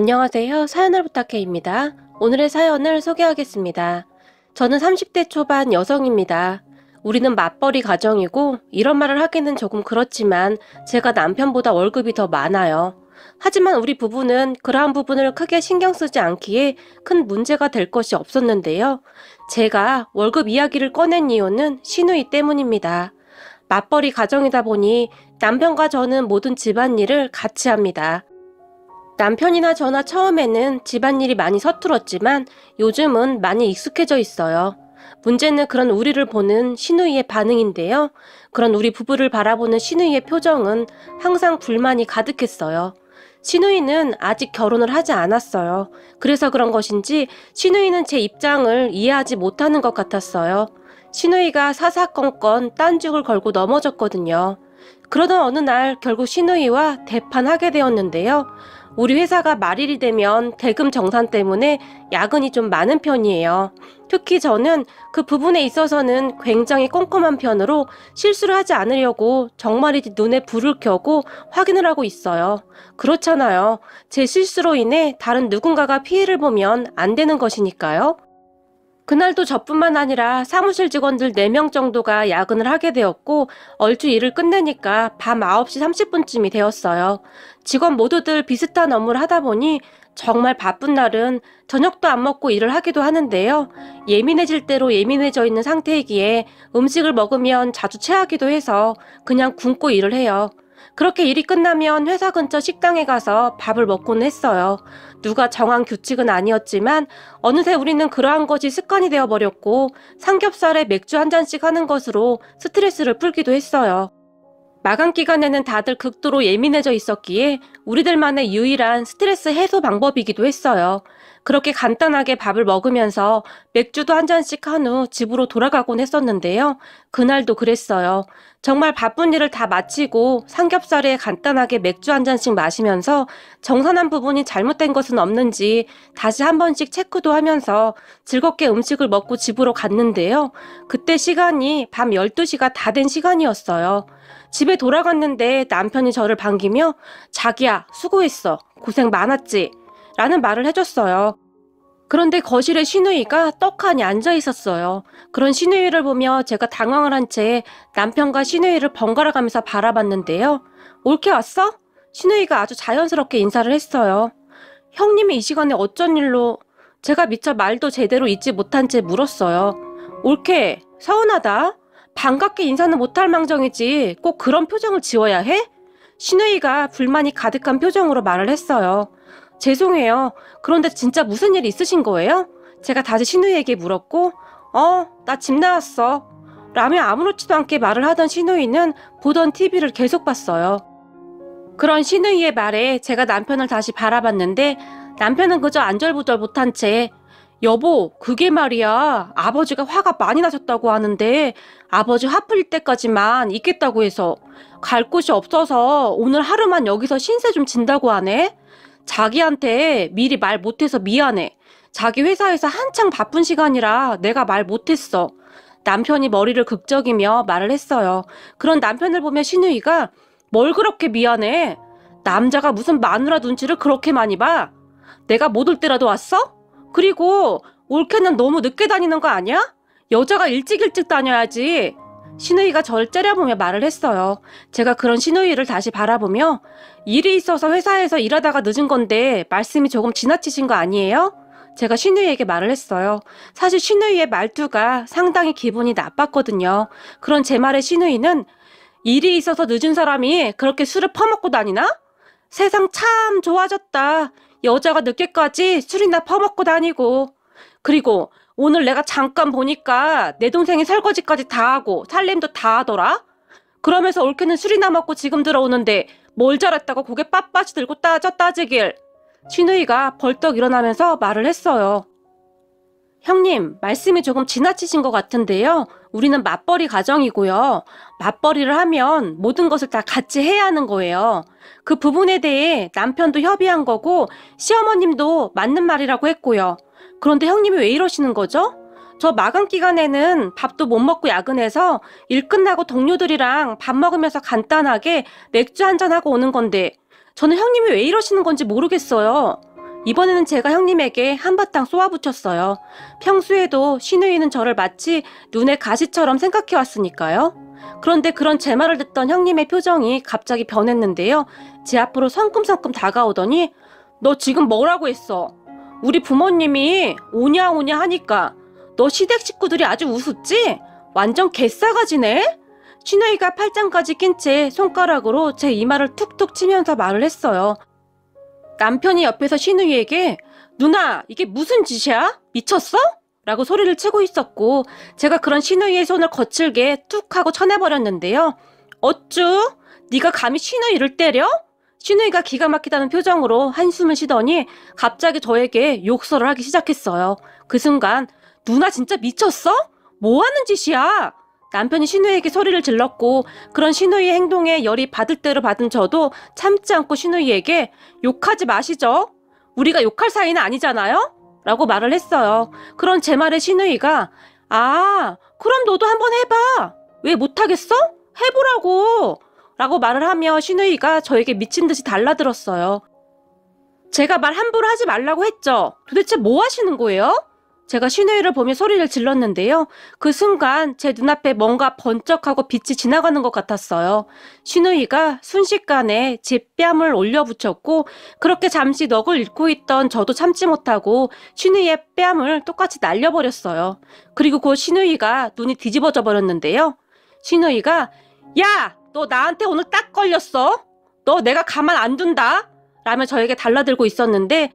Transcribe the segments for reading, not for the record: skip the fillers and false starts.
안녕하세요. 사연을 부탁해입니다. 오늘의 사연을 소개하겠습니다. 저는 30대 초반 여성입니다. 우리는 맞벌이 가정이고 이런 말을 하기는 조금 그렇지만 제가 남편보다 월급이 더 많아요. 하지만 우리 부부는 그러한 부분을 크게 신경 쓰지 않기에 큰 문제가 될 것이 없었는데요. 제가 월급 이야기를 꺼낸 이유는 시누이 때문입니다. 맞벌이 가정이다 보니 남편과 저는 모든 집안일을 같이 합니다. 남편이나 저나 처음에는 집안일이 많이 서툴었지만 요즘은 많이 익숙해져 있어요. 문제는 그런 우리를 보는 시누이의 반응인데요. 그런 우리 부부를 바라보는 시누이의 표정은 항상 불만이 가득했어요. 시누이는 아직 결혼을 하지 않았어요. 그래서 그런 것인지 시누이는 제 입장을 이해하지 못하는 것 같았어요. 시누이가 사사건건 딴죽을 걸고 넘어졌거든요. 그러던 어느 날 결국 시누이와 대판하게 되었는데요. 우리 회사가 말일이 되면 대금 정산 때문에 야근이 좀 많은 편이에요. 특히 저는 그 부분에 있어서는 굉장히 꼼꼼한 편으로 실수를 하지 않으려고 정말이지 눈에 불을 켜고 확인을 하고 있어요. 그렇잖아요. 제 실수로 인해 다른 누군가가 피해를 보면 안 되는 것이니까요. 그날도 저뿐만 아니라 사무실 직원들 4명 정도가 야근을 하게 되었고 얼추 일을 끝내니까 밤 9시 30분쯤이 되었어요. 직원 모두들 비슷한 업무를 하다 보니 정말 바쁜 날은 저녁도 안 먹고 일을 하기도 하는데요. 예민해질 대로 예민해져 있는 상태이기에 음식을 먹으면 자주 체하기도 해서 그냥 굶고 일을 해요. 그렇게 일이 끝나면 회사 근처 식당에 가서 밥을 먹곤 했어요. 누가 정한 규칙은 아니었지만 어느새 우리는 그러한 것이 습관이 되어버렸고 삼겹살에 맥주 한 잔씩 하는 것으로 스트레스를 풀기도 했어요. 마감 기간에는 다들 극도로 예민해져 있었기에 우리들만의 유일한 스트레스 해소 방법이기도 했어요. 그렇게 간단하게 밥을 먹으면서 맥주도 한 잔씩 한 후 집으로 돌아가곤 했었는데요. 그날도 그랬어요. 정말 바쁜 일을 다 마치고 삼겹살에 간단하게 맥주 한 잔씩 마시면서 정산한 부분이 잘못된 것은 없는지 다시 한 번씩 체크도 하면서 즐겁게 음식을 먹고 집으로 갔는데요. 그때 시간이 밤 12시가 다 된 시간이었어요. 집에 돌아갔는데 남편이 저를 반기며 자기야, 수고했어. 고생 많았지? 라는 말을 해줬어요. 그런데 거실에 시누이가 떡하니 앉아 있었어요. 그런 시누이를 보며 제가 당황을 한 채 남편과 시누이를 번갈아 가면서 바라봤는데요. 올케 왔어? 시누이가 아주 자연스럽게 인사를 했어요. 형님이 이 시간에 어쩐 일로? 제가 미처 말도 제대로 잊지 못한 채 물었어요. 올케, 서운하다. 반갑게 인사는 못할 망정이지 꼭 그런 표정을 지어야 해? 시누이가 불만이 가득한 표정으로 말을 했어요. 죄송해요. 그런데 진짜 무슨 일 있으신 거예요? 제가 다시 시누이에게 물었고 나 집 나왔어. 라며 아무렇지도 않게 말을 하던 시누이는 보던 TV를 계속 봤어요. 그런 시누이의 말에 제가 남편을 다시 바라봤는데 남편은 그저 안절부절 못한 채 여보, 그게 말이야. 아버지가 화가 많이 나셨다고 하는데 아버지 화 풀릴 때까지만 있겠다고 해서 갈 곳이 없어서 오늘 하루만 여기서 신세 좀 진다고 하네. 자기한테 미리 말 못해서 미안해. 자기 회사에서 한창 바쁜 시간이라 내가 말 못했어. 남편이 머리를 극적이며 말을 했어요. 그런 남편을 보며 시누이가 뭘 그렇게 미안해? 남자가 무슨 마누라 눈치를 그렇게 많이 봐? 내가 못 올 때라도 왔어? 그리고 올케는 너무 늦게 다니는 거 아니야? 여자가 일찍 다녀야지. 시누이가 저를 째려보며 말을 했어요. 제가 그런 시누이를 다시 바라보며 일이 있어서 회사에서 일하다가 늦은 건데 말씀이 조금 지나치신 거 아니에요? 제가 시누이에게 말을 했어요. 사실 시누이의 말투가 상당히 기분이 나빴거든요. 그런 제 말에 시누이는 일이 있어서 늦은 사람이 그렇게 술을 퍼먹고 다니나? 세상 참 좋아졌다. 여자가 늦게까지 술이나 퍼먹고 다니고. 그리고 오늘 내가 잠깐 보니까 내 동생이 설거지까지 다 하고 살림도 다 하더라? 그러면서 올케는 술이나 먹고 지금 들어오는데 뭘 잘했다고 고개 빳빳이 들고 따지길. 시누이가 벌떡 일어나면서 말을 했어요. 형님, 말씀이 조금 지나치신 것 같은데요. 우리는 맞벌이 가정이고요. 맞벌이를 하면 모든 것을 다 같이 해야 하는 거예요. 그 부분에 대해 남편도 협의한 거고 시어머님도 맞는 말이라고 했고요. 그런데 형님이 왜 이러시는 거죠? 저 마감 기간에는 밥도 못 먹고 야근해서 일 끝나고 동료들이랑 밥 먹으면서 간단하게 맥주 한잔하고 오는 건데 저는 형님이 왜 이러시는 건지 모르겠어요. 이번에는 제가 형님에게 한바탕 쏘아붙였어요. 평소에도 신우이는 저를 마치 눈의 가시처럼 생각해왔으니까요. 그런데 그런 제 말을 듣던 형님의 표정이 갑자기 변했는데요. 제 앞으로 성큼성큼 다가오더니 너 지금 뭐라고 했어? 우리 부모님이 오냐 오냐 하니까 너 시댁 식구들이 아주 우습지? 완전 개싸가지네? 신우이가 팔짱까지 낀 채 손가락으로 제 이마를 툭툭 치면서 말을 했어요. 남편이 옆에서 신우이에게 누나 이게 무슨 짓이야? 미쳤어? 라고 소리를 치고 있었고 제가 그런 신우이의 손을 거칠게 툭 하고 쳐내버렸는데요. 어쭈? 네가 감히 신우이를 때려? 신우이가 기가 막히다는 표정으로 한숨을 쉬더니 갑자기 저에게 욕설을 하기 시작했어요. 그 순간 누나 진짜 미쳤어? 뭐 하는 짓이야? 남편이 신우이에게 소리를 질렀고 그런 신우이의 행동에 열이 받을 대로 받은 저도 참지 않고 신우이에게 욕하지 마시죠. 우리가 욕할 사이는 아니잖아요? 라고 말을 했어요. 그런 제 말에 신우이가 아, 그럼 너도 한번 해봐. 왜 못하겠어? 해보라고. 라고 말을 하며 신우이가 저에게 미친 듯이 달라들었어요. 제가 말 함부로 하지 말라고 했죠. 도대체 뭐 하시는 거예요? 제가 신우이를 보며 소리를 질렀는데요. 그 순간 제 눈앞에 뭔가 번쩍하고 빛이 지나가는 것 같았어요. 신우이가 순식간에 제 뺨을 올려붙였고 그렇게 잠시 넋을 잃고 있던 저도 참지 못하고 신우이의 뺨을 똑같이 날려버렸어요. 그리고 곧 신우이가 눈이 뒤집어져 버렸는데요. 신우이가 야! 너 나한테 오늘 딱 걸렸어? 너 내가 가만 안 둔다? 라며 저에게 달라들고 있었는데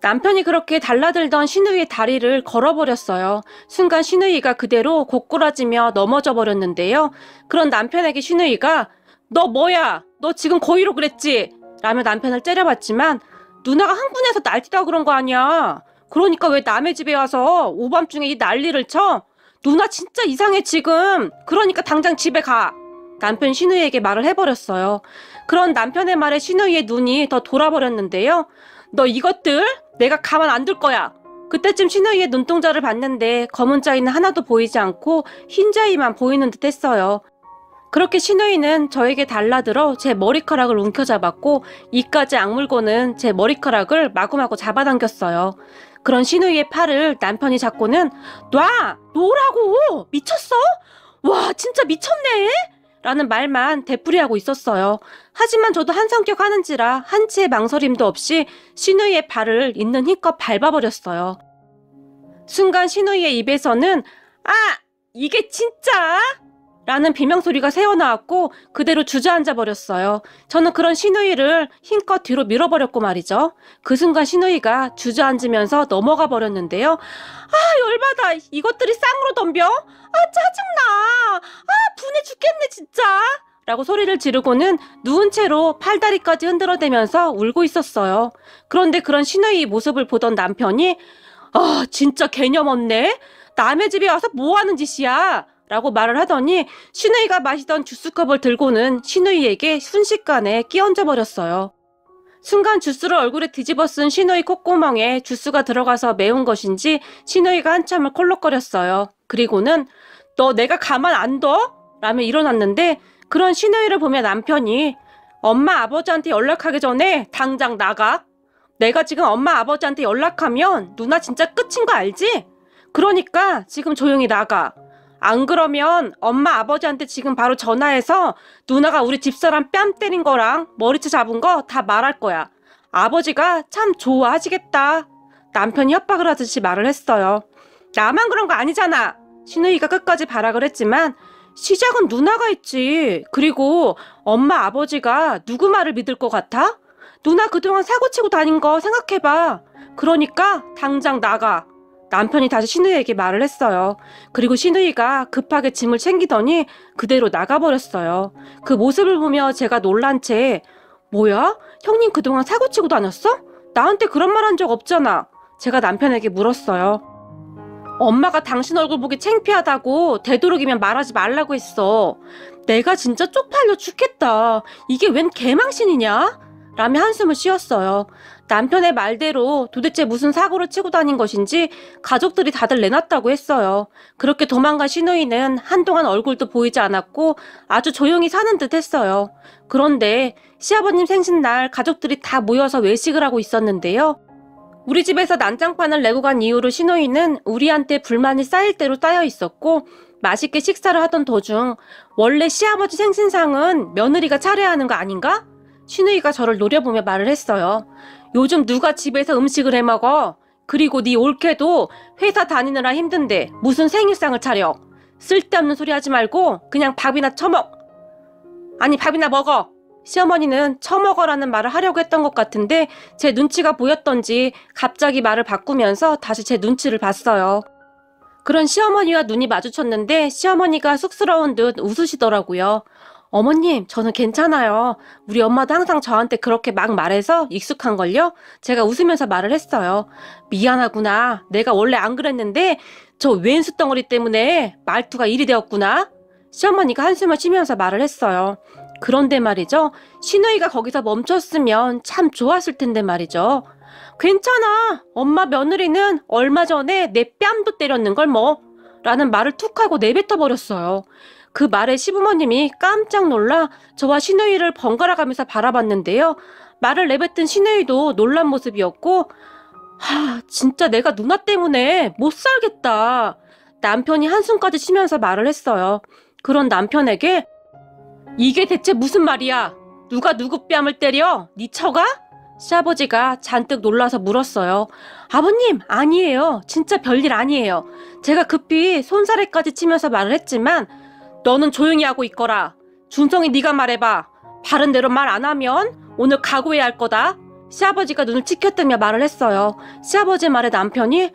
남편이 그렇게 달라들던 신우이의 다리를 걸어버렸어요. 순간 신우이가 그대로 고꾸라지며 넘어져 버렸는데요. 그런 남편에게 신우이가 너 뭐야? 너 지금 고의로 그랬지? 라며 남편을 째려봤지만 누나가 흥분해서 날뛰다 그런 거 아니야. 그러니까 왜 남의 집에 와서 오밤중에 이 난리를 쳐? 누나 진짜 이상해 지금. 그러니까 당장 집에 가. 남편 신우이에게 말을 해버렸어요. 그런 남편의 말에 신우이의 눈이 더 돌아버렸는데요. 너 이것들 내가 가만 안 둘 거야. 그때쯤 신우이의 눈동자를 봤는데 검은 자위는 하나도 보이지 않고 흰 자위만 보이는 듯 했어요. 그렇게 신우이는 저에게 달라들어 제 머리카락을 움켜잡았고 이까지 악물고는 제 머리카락을 마구마구 잡아당겼어요. 그런 신우이의 팔을 남편이 잡고는 놔! 놓으라고! 미쳤어? 와 진짜 미쳤네! 라는 말만 되풀이하고 있었어요. 하지만 저도 한성격 하는지라 한치의 망설임도 없이 신우이의 발을 있는 힘껏 밟아버렸어요. 순간 신우이의 입에서는 아! 이게 진짜? 라는 비명소리가 새어나왔고 그대로 주저앉아 버렸어요. 저는 그런 신우이를 힘껏 뒤로 밀어버렸고 말이죠. 그 순간 신우이가 주저앉으면서 넘어가 버렸는데요. 아 열받아. 이것들이 쌍으로 덤벼? 아 짜증나. 아 분해 죽겠네 진짜. 라고 소리를 지르고는 누운 채로 팔다리까지 흔들어대면서 울고 있었어요. 그런데 그런 신우이 모습을 보던 남편이 아 진짜 개념 없네. 남의 집에 와서 뭐 하는 짓이야. 라고 말을 하더니 신우이가 마시던 주스컵을 들고는 신우이에게 순식간에 끼얹어 버렸어요. 순간 주스를 얼굴에 뒤집어 쓴 신우이 콧구멍에 주스가 들어가서 매운 것인지 신우이가 한참을 콜록거렸어요. 그리고는 너 내가 가만 안 둬? 라며 일어났는데 그런 신우이를 보며 남편이 엄마 아버지한테 연락하기 전에 당장 나가. 내가 지금 엄마 아버지한테 연락하면 누나 진짜 끝인 거 알지? 그러니까 지금 조용히 나가. 안 그러면 엄마 아버지한테 지금 바로 전화해서 누나가 우리 집사람 뺨 때린 거랑 머리채 잡은 거 다 말할 거야. 아버지가 참 좋아하시겠다. 남편이 협박을 하듯이 말을 했어요. 나만 그런 거 아니잖아. 신우이가 끝까지 발악을 했지만 시작은 누나가 했지. 그리고 엄마 아버지가 누구 말을 믿을 것 같아? 누나 그동안 사고치고 다닌 거 생각해봐. 그러니까 당장 나가. 남편이 다시 신우이에게 말을 했어요. 그리고 신우이가 급하게 짐을 챙기더니 그대로 나가버렸어요. 그 모습을 보며 제가 놀란 채 뭐야? 형님 그동안 사고치고 다녔어? 나한테 그런 말 한 적 없잖아. 제가 남편에게 물었어요. 엄마가 당신 얼굴 보기 창피하다고 되도록이면 말하지 말라고 했어. 내가 진짜 쪽팔려 죽겠다. 이게 웬 개망신이냐? 라며 한숨을 쉬었어요. 남편의 말대로 도대체 무슨 사고를 치고 다닌 것인지 가족들이 다들 내놨다고 했어요. 그렇게 도망간 신우이는 한동안 얼굴도 보이지 않았고 아주 조용히 사는 듯 했어요. 그런데 시아버님 생신날 가족들이 다 모여서 외식을 하고 있었는데요. 우리 집에서 난장판을 내고 간 이후로 시누이는 우리한테 불만이 쌓일 대로 쌓여 있었고 맛있게 식사를 하던 도중 원래 시아버지 생신상은 며느리가 차려야 하는 거 아닌가? 시누이가 저를 노려보며 말을 했어요. 요즘 누가 집에서 음식을 해먹어? 그리고 네 올케도 회사 다니느라 힘든데 무슨 생일상을 차려? 쓸데없는 소리 하지 말고 그냥 밥이나 처먹. 아니 밥이나 먹어. 시어머니는 처먹어라는 말을 하려고 했던 것 같은데 제 눈치가 보였던지 갑자기 말을 바꾸면서 다시 제 눈치를 봤어요. 그런 시어머니와 눈이 마주쳤는데 시어머니가 쑥스러운 듯 웃으시더라고요. 어머님, 저는 괜찮아요. 우리 엄마도 항상 저한테 그렇게 막 말해서 익숙한걸요? 제가 웃으면서 말을 했어요. 미안하구나. 내가 원래 안 그랬는데 저 왼수 덩어리 때문에 말투가 이리 되었구나. 시어머니가 한숨을 쉬면서 말을 했어요. 그런데 말이죠. 시누이가 거기서 멈췄으면 참 좋았을 텐데 말이죠. 괜찮아. 엄마 며느리는 얼마 전에 내 뺨도 때렸는걸 뭐. 라는 말을 툭 하고 내뱉어 버렸어요. 그 말에 시부모님이 깜짝 놀라 저와 시누이를 번갈아 가면서 바라봤는데요. 말을 내뱉은 시누이도 놀란 모습이었고 진짜 내가 누나 때문에 못 살겠다. 남편이 한숨까지 쉬면서 말을 했어요. 그런 남편에게 이게 대체 무슨 말이야? 누가 누구 뺨을 때려? 네 처가? 시아버지가 잔뜩 놀라서 물었어요. 아버님, 아니에요. 진짜 별일 아니에요. 제가 급히 손사래까지 치면서 말을 했지만 너는 조용히 하고 있거라. 준성이 네가 말해봐. 바른 대로 말 안 하면 오늘 각오해야 할 거다. 시아버지가 눈을 치켜뜨며 말을 했어요. 시아버지 말에 남편이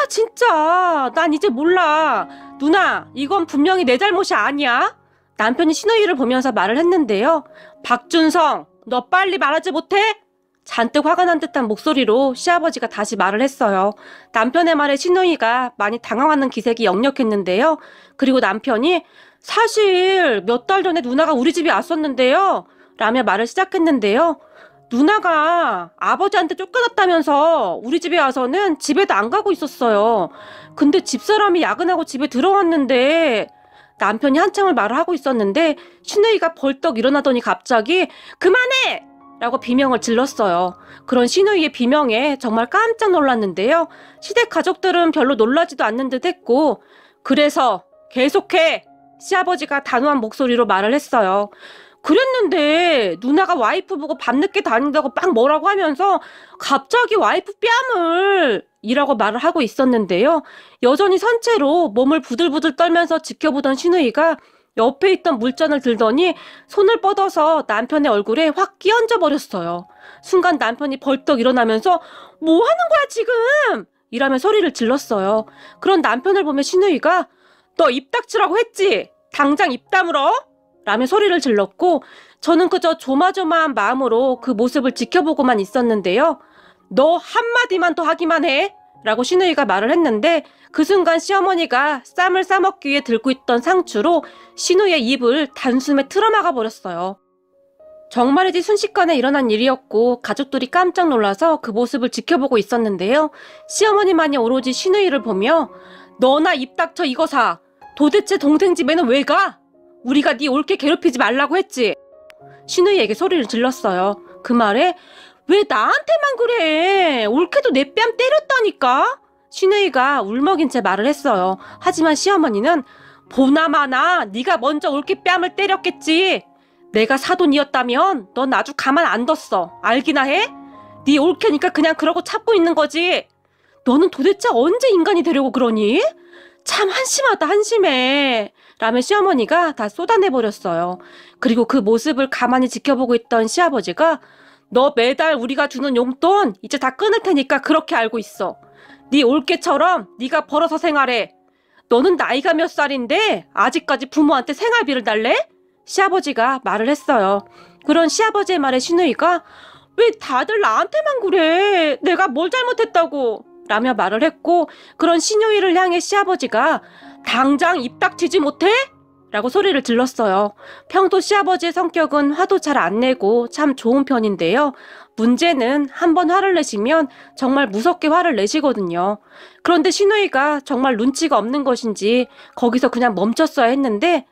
진짜 난 이제 몰라. 누나, 이건 분명히 내 잘못이 아니야. 남편이 시누이를 보면서 말을 했는데요. 박준성, 너 빨리 말하지 못해? 잔뜩 화가 난 듯한 목소리로 시아버지가 다시 말을 했어요. 남편의 말에 시누이가 많이 당황하는 기색이 역력했는데요. 그리고 남편이 사실 몇 달 전에 누나가 우리 집에 왔었는데요. 라며 말을 시작했는데요. 누나가 아버지한테 쫓겨났다면서 우리 집에 와서는 집에도 안 가고 있었어요. 근데 집사람이 야근하고 집에 들어왔는데 남편이 한참을 말을 하고 있었는데 시누이가 벌떡 일어나더니 갑자기 그만해! 라고 비명을 질렀어요. 그런 시누이의 비명에 정말 깜짝 놀랐는데요. 시댁 가족들은 별로 놀라지도 않는 듯 했고 그래서 계속해! 시아버지가 단호한 목소리로 말을 했어요. 그랬는데 누나가 와이프 보고 밤늦게 다닌다고 막 뭐라고 하면서 갑자기 와이프 뺨을 이라고 말을 하고 있었는데요. 여전히 선체로 몸을 부들부들 떨면서 지켜보던 시누이가 옆에 있던 물잔을 들더니 손을 뻗어서 남편의 얼굴에 확 끼얹어 버렸어요. 순간 남편이 벌떡 일어나면서 뭐 하는 거야 지금? 이라며 소리를 질렀어요. 그런 남편을 보며 시누이가 너 입 닥치라고 했지? 당장 입 다물어? 라며 소리를 질렀고 저는 그저 조마조마한 마음으로 그 모습을 지켜보고만 있었는데요. 너 한마디만 더 하기만 해? 라고 시누이가 말을 했는데 그 순간 시어머니가 쌈을 싸먹기 위해 들고 있던 상추로 시누이의 입을 단숨에 틀어막아 버렸어요. 정말이지 순식간에 일어난 일이었고 가족들이 깜짝 놀라서 그 모습을 지켜보고 있었는데요. 시어머니만이 오로지 시누이를 보며 너나 입 닥쳐 이거사. 도대체 동생 집에는 왜 가? 우리가 네 올케 괴롭히지 말라고 했지. 시누이에게 소리를 질렀어요. 그 말에 왜 나한테만 그래? 올케도 내 뺨 때렸다니까? 시누이가 울먹인 채 말을 했어요. 하지만 시어머니는 보나마나 네가 먼저 올케 뺨을 때렸겠지. 내가 사돈이었다면 넌 아주 가만 안 뒀어. 알기나 해? 네 올케니까 그냥 그러고 참고 있는 거지. 너는 도대체 언제 인간이 되려고 그러니? 참 한심하다 한심해. 라며 시어머니가 다 쏟아내버렸어요. 그리고 그 모습을 가만히 지켜보고 있던 시아버지가 너 매달 우리가 주는 용돈 이제 다 끊을 테니까 그렇게 알고 있어. 네 올케처럼 네가 벌어서 생활해. 너는 나이가 몇 살인데 아직까지 부모한테 생활비를 달래? 시아버지가 말을 했어요. 그런 시아버지의 말에 시누이가 왜 다들 나한테만 그래? 내가 뭘 잘못했다고? 라며 말을 했고 그런 시누이를 향해 시아버지가 당장 입 닥치지 못해? 라고 소리를 질렀어요. 평소 시아버지의 성격은 화도 잘 안 내고 참 좋은 편인데요. 문제는 한번 화를 내시면 정말 무섭게 화를 내시거든요. 그런데 시누이가 정말 눈치가 없는 것인지 거기서 그냥 멈췄어야 했는데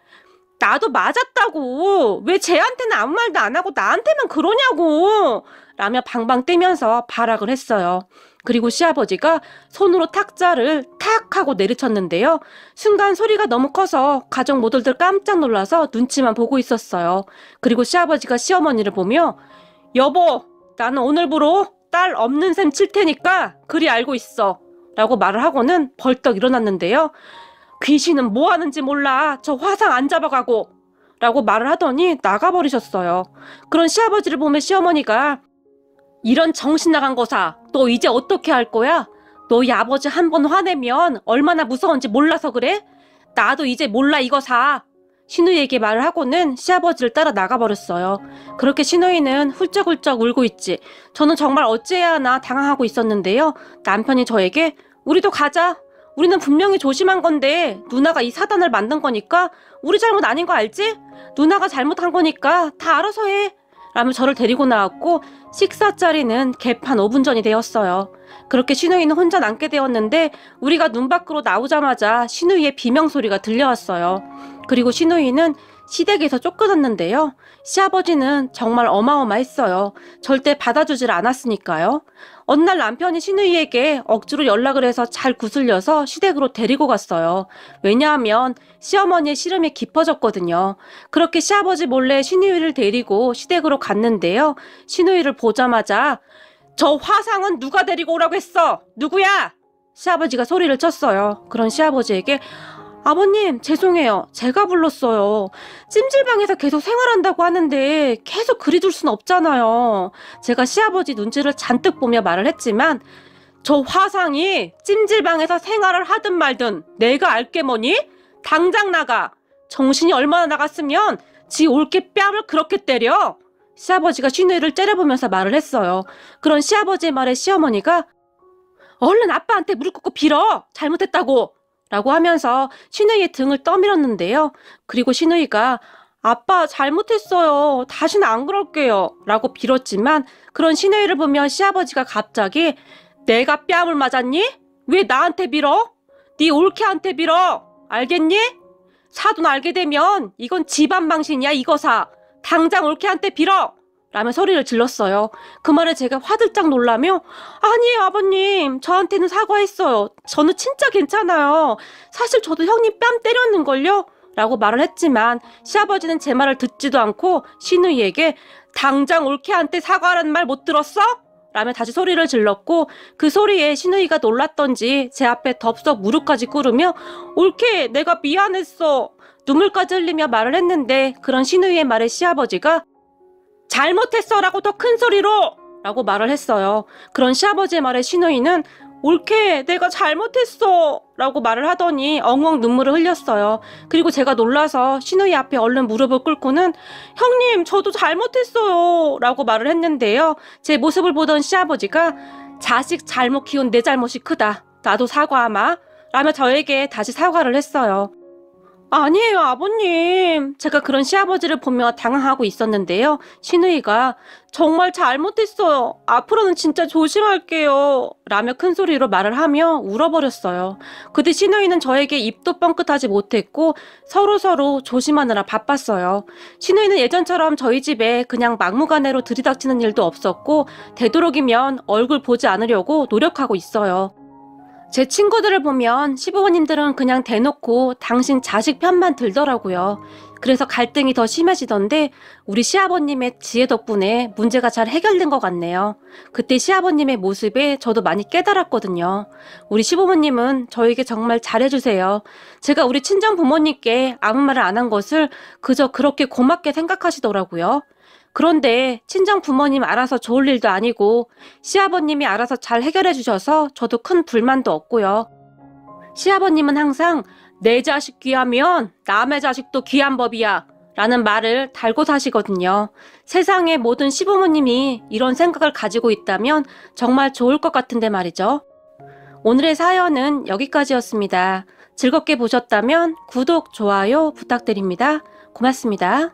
나도 맞았다고. 왜 쟤한테는 아무 말도 안 하고 나한테만 그러냐고. 라며 방방 뛰면서 발악을 했어요. 그리고 시아버지가 손으로 탁자를 탁 하고 내리쳤는데요. 순간 소리가 너무 커서 가족 모두들 깜짝 놀라서 눈치만 보고 있었어요. 그리고 시아버지가 시어머니를 보며 여보, 나는 오늘부로 딸 없는 셈 칠 테니까 그리 알고 있어 라고 말을 하고는 벌떡 일어났는데요. 귀신은 뭐 하는지 몰라. 저 화상 안 잡아가고 라고 말을 하더니 나가버리셨어요. 그런 시아버지를 보며 시어머니가 이런 정신 나간 거사, 너 이제 어떻게 할 거야? 너희 아버지 한 번 화내면 얼마나 무서운지 몰라서 그래? 나도 이제 몰라 이거사. 신우이에게 말을 하고는 시아버지를 따라 나가버렸어요. 그렇게 신우이는 훌쩍훌쩍 울고 있지. 저는 정말 어찌해야 하나 당황하고 있었는데요. 남편이 저에게 우리도 가자. 우리는 분명히 조심한 건데 누나가 이 사단을 만든 거니까 우리 잘못 아닌 거 알지? 누나가 잘못한 거니까 다 알아서 해. 라며 저를 데리고 나왔고 식사 자리는 개판 5분 전이 되었어요. 그렇게 신우이는 혼자 남게 되었는데 우리가 눈 밖으로 나오자마자 신우이의 비명소리가 들려왔어요. 그리고 신우이는 시댁에서 쫓겨났는데요. 시아버지는 정말 어마어마했어요. 절대 받아주질 않았으니까요. 어느 날 남편이 신우이에게 억지로 연락을 해서 잘 구슬려서 시댁으로 데리고 갔어요. 왜냐하면 시어머니의 시름이 깊어졌거든요. 그렇게 시아버지 몰래 신우이를 데리고 시댁으로 갔는데요. 신우이를 보자마자 저 화상은 누가 데리고 오라고 했어? 누구야? 시아버지가 소리를 쳤어요. 그런 시아버지에게 아버님, 죄송해요. 제가 불렀어요. 찜질방에서 계속 생활한다고 하는데 계속 그리 둘 순 없잖아요. 제가 시아버지 눈치를 잔뜩 보며 말을 했지만 저 화상이 찜질방에서 생활을 하든 말든 내가 알게 뭐니? 당장 나가. 정신이 얼마나 나갔으면 지 올게 뺨을 그렇게 때려. 시아버지가 신우이를 째려보면서 말을 했어요. 그런 시아버지의 말에 시어머니가 얼른 아빠한테 무릎 꿇고 빌어. 잘못했다고. 라고 하면서 신우이의 등을 떠밀었는데요. 그리고 신우이가 아빠 잘못했어요. 다시는 안 그럴게요. 라고 빌었지만 그런 신우이를 보며 시아버지가 갑자기 내가 뺨을 맞았니? 왜 나한테 빌어? 네 올케한테 빌어. 알겠니? 사돈 알게 되면 이건 집안 망신이야 이거사. 당장 올케한테 빌어. 라며 소리를 질렀어요. 그 말에 제가 화들짝 놀라며 아니에요 아버님, 저한테는 사과했어요. 저는 진짜 괜찮아요. 사실 저도 형님 뺨 때렸는걸요? 라고 말을 했지만 시아버지는 제 말을 듣지도 않고 신우이에게 당장 올케한테 사과하라는 말 못 들었어? 라며 다시 소리를 질렀고 그 소리에 신우이가 놀랐던지 제 앞에 덥석 무릎까지 꿇으며 올케 내가 미안했어. 눈물까지 흘리며 말을 했는데 그런 신우이의 말에 시아버지가 잘못했어 라고 더 큰 소리로 라고 말을 했어요. 그런 시아버지의 말에 신우이는 올케 내가 잘못했어 라고 말을 하더니 엉엉 눈물을 흘렸어요. 그리고 제가 놀라서 신우이 앞에 얼른 무릎을 꿇고는 형님 저도 잘못했어요 라고 말을 했는데요. 제 모습을 보던 시아버지가 자식 잘못 키운 내 잘못이 크다. 나도 사과하마 라며 저에게 다시 사과를 했어요. 아니에요 아버님. 제가 그런 시아버지를 보며 당황하고 있었는데요. 신우이가 정말 잘못했어요. 앞으로는 진짜 조심할게요. 라며 큰 소리로 말을 하며 울어버렸어요. 그때 신우이는 저에게 입도 뻥끗하지 못했고 서로서로 조심하느라 바빴어요. 신우이는 예전처럼 저희 집에 그냥 막무가내로 들이닥치는 일도 없었고 되도록이면 얼굴 보지 않으려고 노력하고 있어요. 제 친구들을 보면 시부모님들은 그냥 대놓고 당신 자식 편만 들더라고요. 그래서 갈등이 더 심해지던데 우리 시아버님의 지혜 덕분에 문제가 잘 해결된 것 같네요. 그때 시아버님의 모습에 저도 많이 깨달았거든요. 우리 시부모님은 저에게 정말 잘해주세요. 제가 우리 친정 부모님께 아무 말을 안 한 것을 그저 그렇게 고맙게 생각하시더라고요. 그런데 친정 부모님 알아서 좋을 일도 아니고 시아버님이 알아서 잘 해결해 주셔서 저도 큰 불만도 없고요. 시아버님은 항상 내 자식 귀하면 남의 자식도 귀한 법이야 라는 말을 달고 사시거든요. 세상의 모든 시부모님이 이런 생각을 가지고 있다면 정말 좋을 것 같은데 말이죠. 오늘의 사연은 여기까지였습니다. 즐겁게 보셨다면 구독, 좋아요 부탁드립니다. 고맙습니다.